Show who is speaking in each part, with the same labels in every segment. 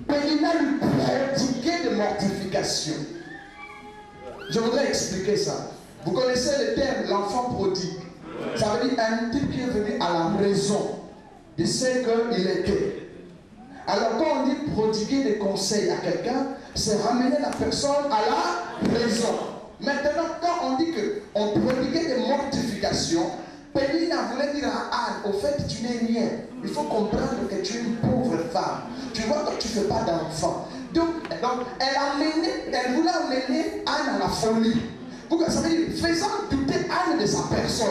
Speaker 1: Pénina lui prodiguait de mortification. Je voudrais expliquer ça. Vous connaissez le terme l'enfant prodigue. Ça veut dire un type qui est venu à la raison de ce qu'il était. Alors quand on dit prodiguer des conseils à quelqu'un, c'est ramener la personne à la raison. Maintenant, quand on dit qu'on prodiguait des mortifications, Pénina voulait dire à Anne, au fait tu n'es rien. Il faut comprendre que tu es une pauvre femme. Tu vois que tu ne fais pas d'enfant. Donc elle voulait amener Anne à la folie. Pourquoi? Ça veut dire faisant douter Anne de sa personne.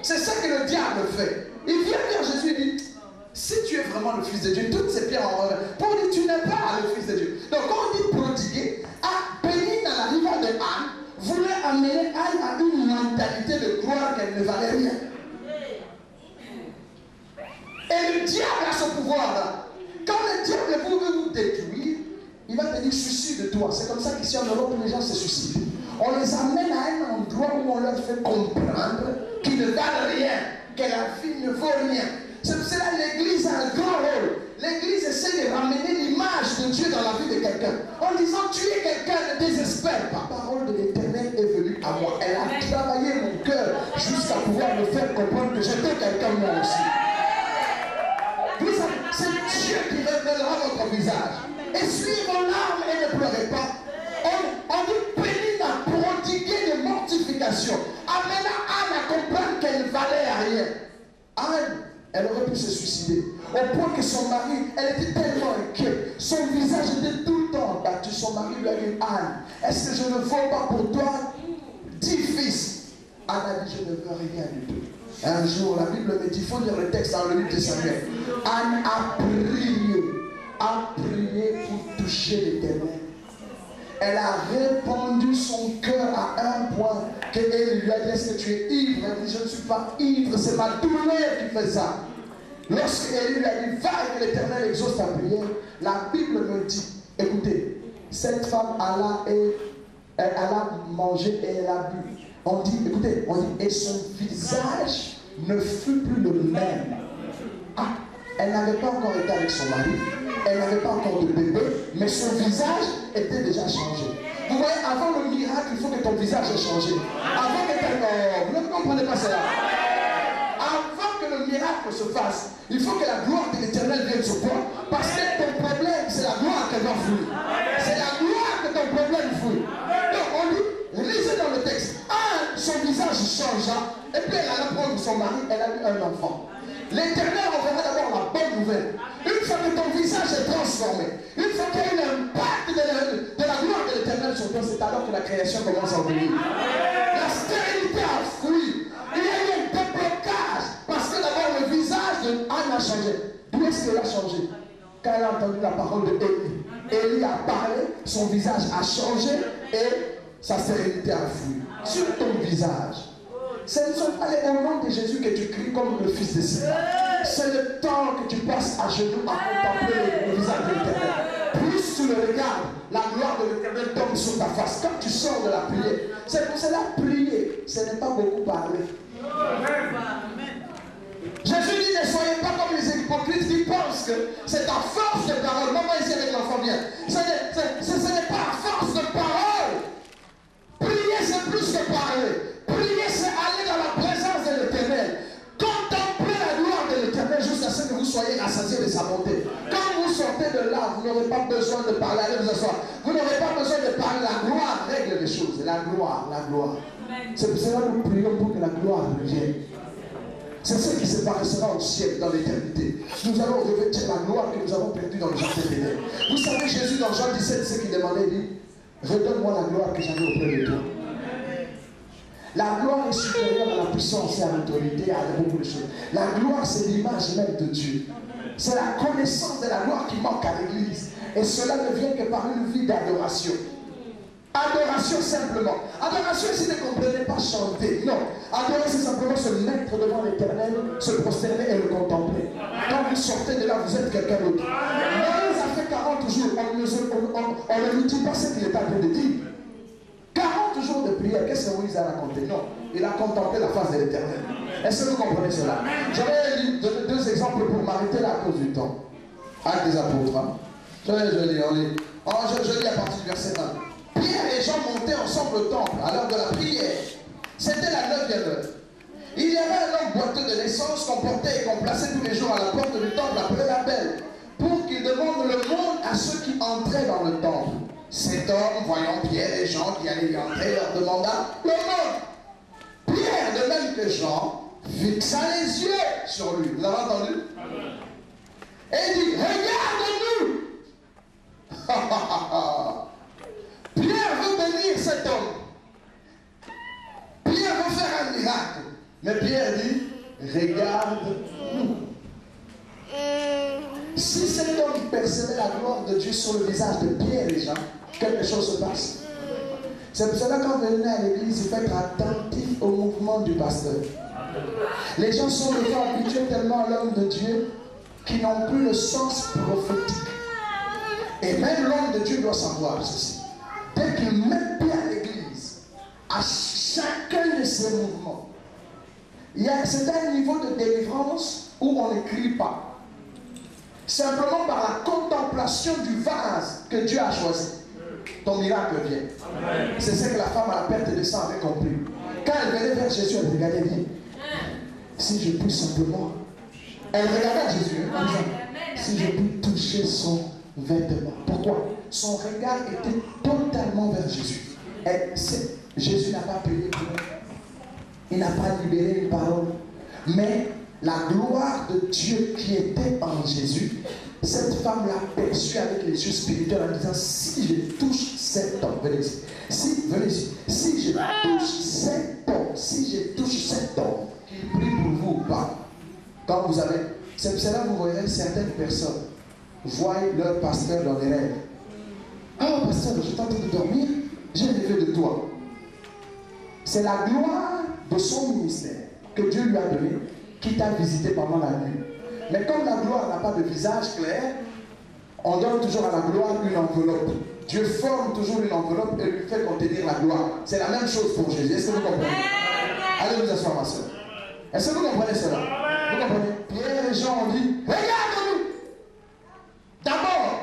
Speaker 1: C'est ça que le diable fait. Il vient vers Jésus et dit, si tu es vraiment le Fils de Dieu, toutes ces pierres en revers, pour dire tu n'es pas le Fils de Dieu. Donc quand on dit prodiguer, Pénina, à l'arrivée de Anne, voulait amener Anne à une mentalité de croire qu'elle ne valait rien. Et le diable a ce pouvoir-là. Quand le diable veut vous détruire, il va te dire suicide-toi. C'est comme ça qu'ici en Europe, les gens se suicident. On les amène à un endroit où on leur fait comprendre qu'ils ne valent rien, que la vie ne vaut rien. C'est pour cela que l'Église a un grand rôle. L'Église essaie de ramener l'image de Dieu dans la vie de quelqu'un. En disant, tu es quelqu'un, ne désespère pas. La parole de l'Éternel est venue à moi. Elle a travaillé mon cœur jusqu'à pouvoir me faire comprendre que j'étais quelqu'un moi aussi. C'est Dieu qui révélera votre visage. Essuyez vos larmes et ne pleurez pas. On dit Pénina prodiguer de mortification. Amena Anne à comprendre qu'elle ne valait à rien. Anne, elle aurait pu se suicider. Au point que son mari, elle était tellement inquiète. Son visage était tout le temps battu. Son mari lui a dit, Anne, est-ce que je ne vaux pas pour toi 10 fils? Anne a dit, je ne veux rien du tout. Un jour, la Bible me dit, il faut lire le texte dans le livre de Samuel. Anne a prié pour toucher l'Éternel. Elle a répandu son cœur à un point qu'elle lui a dit, est-ce que tu es ivre? Elle dit, je ne suis pas ivre, c'est ma douleur qui fait ça. Lorsqu'elle lui a dit, va et que l'Éternel exauce ta prière, la Bible me dit, écoutez, cette femme elle a mangé et elle a bu. On dit, écoutez, on dit, et son visage ne fut plus le même. Elle n'avait pas encore été avec son mari, elle n'avait pas encore de bébé, mais son visage était déjà changé. Vous voyez, avant le miracle, il faut que ton visage ait changé. Avant que vous ne comprenez pas cela. Avant que le miracle se fasse, il faut que la gloire de l'Éternel vienne sur toi, parce que ton problème, c'est la gloire qu'elle va fuir. C'est la gloire que ton problème fuit. Donc on dit, lisez dans le texte, son visage changea, et puis elle alla prendre son mari, elle a eu un enfant. L'Éternel enverra d'abord la bonne nouvelle. Une fois que ton visage est transformé, une fois qu'il y a eu l'impact de la gloire de l'Éternel sur toi, c'est alors que la création commence à venir. La stérilité a fui. Il y a eu un déblocage. Parce que d'abord le visage de Anne a changé. D'où est-ce qu'elle a changé? Quand elle a entendu la parole de Élie. Élie a parlé, son visage a changé et sa sérénité a fui. Sur ton visage. Ce ne sont pas au nom de Jésus que tu cries comme le fils de Satan. C'est le temps que tu passes à genoux à contempler le visage de l'Éternel. Plus tu le regardes, la gloire de l'Éternel tombe sur ta face. Quand tu sors de la prière, c'est pour cela prier, ce n'est pas beaucoup parler. Jésus dit, ne soyez pas comme les hypocrites qui pensent que c'est à force de parole. Maman ici avec l'enfant vient. Ce n'est pas à force de parole. Prier, c'est plus que parler. Prier, c'est aller dans la présence de l'Éternel. Contemplez la gloire de l'Éternel jusqu'à ce que vous soyez rassasiés de sa bonté. Quand vous sortez de là, vous n'aurez pas besoin de parler. Allez vous asseoir. Vous n'aurez pas besoin de parler. La gloire règle les choses. La gloire, la gloire. C'est pour cela que nous prions pour que la gloire revienne. C'est ce qui se passera au ciel dans l'éternité. Nous allons revêtir la gloire que nous avons perdue dans le jardin d'Éden. Vous savez, Jésus dans Jean 17, ce qu'il demandait, il dit, redonne-moi la gloire que j'avais auprès de toi. La gloire est supérieure à la puissance et à l'autorité, à beaucoup de choses. La gloire, c'est l'image même de Dieu. C'est la connaissance de la gloire qui manque à l'Église. Et cela ne vient que par une vie d'adoration. Adoration simplement. Adoration, si vous ne comprenez pas chanter. Non. Adorer, c'est simplement se mettre devant l'Éternel, se prosterner et le contempler. Quand vous sortez de là, vous êtes quelqu'un d'autre. Moïse a fait 40 jours. On ne lui dit pas ce qu'il est en train de dire. 40 jours de prière, qu'est-ce que Moïse a raconté? Non, il a contemplé la face de l'Éternel. Est-ce que vous comprenez cela? J'avais donné 2 exemples pour m'arrêter là à cause du temps. Actes des apôtres. Hein. Je lis à partir du verset 1. Pierre et Jean montaient ensemble au temple à l'heure de la prière. C'était la 9e heure. Il y avait un homme boiteux de naissance qu'on portait et qu'on plaçait tous les jours à la porte du temple appelé la Belle, pour qu'il demande le monde à ceux qui entraient dans le temple. Cet homme, voyant Pierre et Jean qui allaient y entrer, leur demanda le monde. Pierre, de même que Jean, fixa les yeux sur lui. Vous avez entendu? Et dit, regarde-nous. Pierre veut bénir cet homme. Pierre veut faire un miracle. Mais Pierre dit, regarde-nous. Si cet homme percevait la gloire de Dieu sur le visage de Pierre et Jean, quelque chose se passe. C'est pour cela que quand vous venez à l'église, il faut être attentif au mouvement du pasteur. Les gens sont des fois habitués tellement à l'homme de Dieu qui n'ont plus le sens prophétique. Et même l'homme de Dieu doit savoir ceci. Dès qu'il met pied à l'église, à chacun de ses mouvements, c'est un niveau de délivrance où on ne crie pas. Simplement par la contemplation du vase que Dieu a choisi, ton miracle vient. C'est ce que la femme à la perte de sang avait compris. Quand elle venait vers Jésus, elle regardait bien. Si je puis simplement... Elle regardait Jésus en disant, si je puis toucher son vêtement. Pourquoi? Son regard était totalement vers Jésus. Jésus n'a pas prié pour elle. Il n'a pas libéré une parole. Mais la gloire de Dieu qui était en Jésus, cette femme l'a perçue avec les yeux spirituels en disant, si je touche cet homme, venez ici. Venez ici. Si je touche cet homme, qu'il prie pour vous ou pas. Quand vous avez, c'est pour cela que vous voyez certaines personnes voient leur pasteur dans les rêves. Ah, pasteur, je suis en train de dormir, j'ai rêvé de toi. C'est la gloire de son ministère que Dieu lui a donné qui t'a visité pendant la nuit. Mais comme la gloire n'a pas de visage clair, on donne toujours à la gloire une enveloppe. Dieu forme toujours une enveloppe et lui fait contenir la gloire. C'est la même chose pour Jésus. Est-ce que vous comprenez? Allez vous asseoir, ma soeur. Est-ce que vous comprenez cela? Vous comprenez? Pierre et Jean ont dit, regarde-nous. D'abord,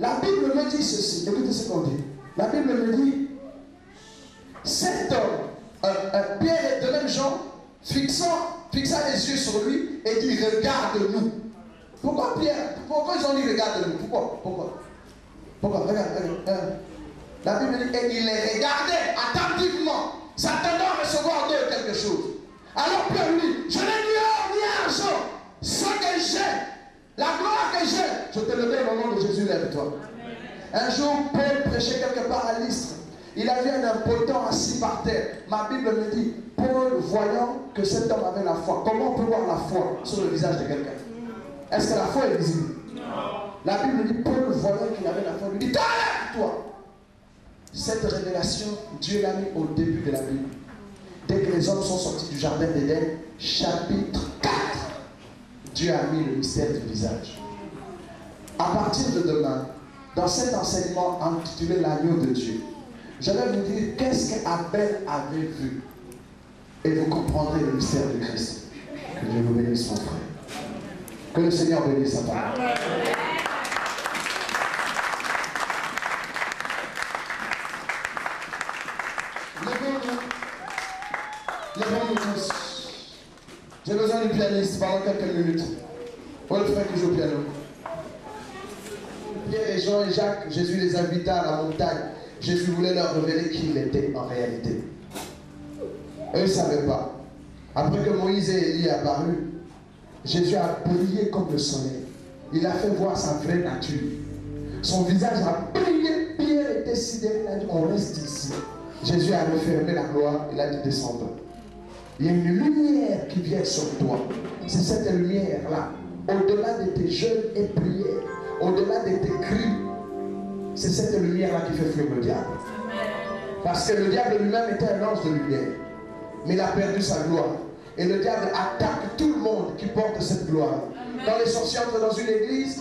Speaker 1: la Bible me dit ceci. Écoutez ce qu'on dit. La Bible me dit, cet homme, Pierre et de même Jean, fixa les yeux sur lui et dit, regarde-nous. Pourquoi Pierre? Pourquoi ils ont dit regarde-nous? Pourquoi? Regarde. La Bible dit, et il les regardait attentivement, s'attendant à recevoir d'eux quelque chose. Alors Pierre lui dit, je n'ai ni or ni argent, ce que j'ai, la gloire que j'ai, je te le donne au nom de Jésus, lève-toi. Un jour, Paul prêchait quelque part à Lystre. Il avait un impotent assis par terre. Ma Bible me dit, Paul, voyant que cet homme avait la foi, comment on peut voir la foi sur le visage de quelqu'un? Est-ce que la foi est visible? Non. La Bible dit, Paul, voyant qu'il avait la foi, lui dit, toi. Cette révélation, Dieu l'a mis au début de la Bible. Dès que les hommes sont sortis du jardin d'Éden, chapitre 4, Dieu a mis le mystère du visage. À partir de demain, dans cet enseignement intitulé l'agneau de Dieu, je vais vous dire qu'est-ce qu'Abel avait vu. Et vous comprendrez le mystère de Christ. Que Dieu vous bénisse, mon frère. Que le Seigneur bénisse sa parole. Levons-nous tous. J'ai besoin du pianiste pendant quelques minutes. Pour le frère qui joue au piano. Pierre et Jean et Jacques, Jésus les invita à la montagne. Jésus voulait leur révéler qui il était en réalité. Eux ne savaient pas. Après que Moïse et Élie apparus, Jésus a brillé comme le soleil. Il a fait voir sa vraie nature. Son visage a brillé. Pierre était sidéré. Il a dit, on reste ici. Jésus a refermé la gloire. Il a dit, descendons. Il y a une lumière qui vient sur toi. C'est cette lumière-là. Au-delà de tes jeûnes et prières, au-delà de tes cris, c'est cette lumière-là qui fait fuir le diable. Parce que le diable lui-même était un ange de lumière. Mais il a perdu sa gloire. Et le diable attaque tout le monde qui porte cette gloire. Quand les sorciers entrent dans une église,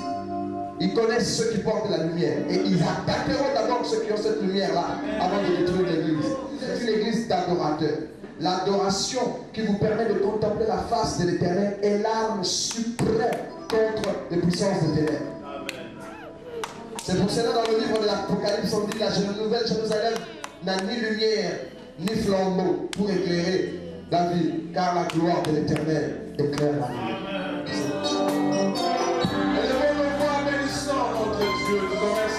Speaker 1: ils connaissent ceux qui portent la lumière. Et ils attaqueront d'abord ceux qui ont cette lumière-là avant de détruire l'église. C'est une église d'adorateurs. L'adoration qui vous permet de contempler la face de l'Éternel est l'arme suprême contre les puissances de ténèbres. C'est pour cela dans le livre de l'Apocalypse, on dit la nouvelle Jérusalem n'a ni lumière, ni flambeau pour éclairer la ville, car la gloire de l'Éternel éclaire la ville.
Speaker 2: Élevons nos voix bénissant notre Dieu. Nous